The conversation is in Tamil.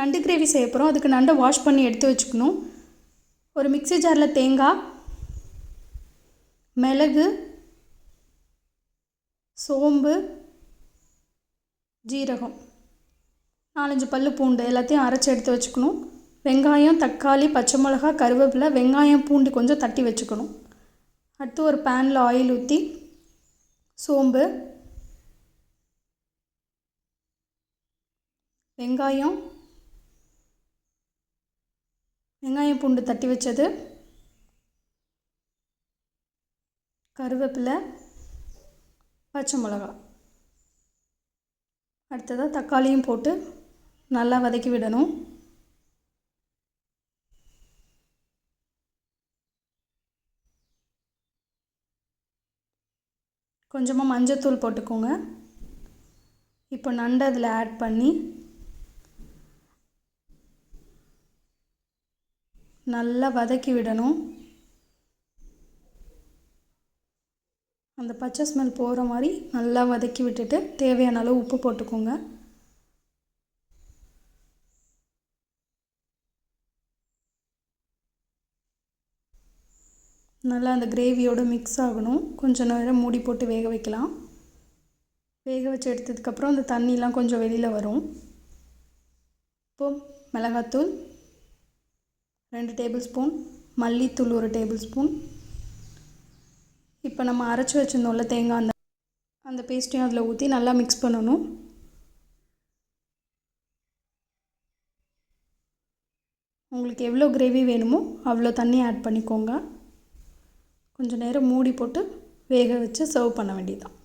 நண்டு கிரேவி செய்ய போகிறோம். அதுக்கு நண்டை வாஷ் பண்ணி எடுத்து வச்சுக்கணும். ஒரு மிக்ஸி ஜாரில் தேங்காய், மிளகு, சோம்பு, ஜீரகம், 4-5 பல்லு பூண்டு எல்லாத்தையும் அரைச்சி எடுத்து வச்சுக்கணும். வெங்காயம், தக்காளி, பச்சை மிளகா, கருவேப்பிலை, வெங்காயம், பூண்டு கொஞ்சம் தட்டி வச்சுக்கணும். அடுத்து ஒரு பேனில் ஆயில் ஊற்றி சோம்பு, வெங்காயம் பூண்டு தட்டி வச்சது, கருவேப்பிலை, பச்சை மிளகா, அடுத்ததாக தக்காளியும் போட்டு நல்லா வதக்கி விடணும். கொஞ்சமாக மஞ்சத்தூள் போட்டுக்கோங்க. இப்போ நண்டு அதில் ஆட் பண்ணி நல்லா வதக்கி விடணும். அந்த பச்சை ஸ்மெல் போகிற மாதிரி நல்லா வதக்கி விட்டுட்டு தேவையான அளவு உப்பு போட்டுக்கோங்க. நல்லா அந்த கிரேவியோடு மிக்ஸ் ஆகணும். கொஞ்சம் நேரம் மூடி போட்டு வேக வைக்கலாம். வேக வச்சு எடுத்ததுக்கப்புறம் அந்த தண்ணிலாம் கொஞ்சம் வெளியில் வரும். இப்போது மிளகாத்தூள் 2 டேபிள் ஸ்பூன், மல்லித்தூள் 1 டேபிள் ஸ்பூன். இப்போ நம்ம அரைச்சி வச்சுருந்தோம்ல தேங்காய், அந்த பேஸ்ட்டையும் அதில் ஊற்றி நல்லா மிக்ஸ் பண்ணணும். உங்களுக்கு எவ்வளோ கிரேவி வேணுமோ அவ்வளோ தண்ணி ஆட் பண்ணிக்கோங்க. கொஞ்சம் நேரம் மூடி போட்டு வேக வச்சு சர்வ் பண்ண வேண்டியதுதான்.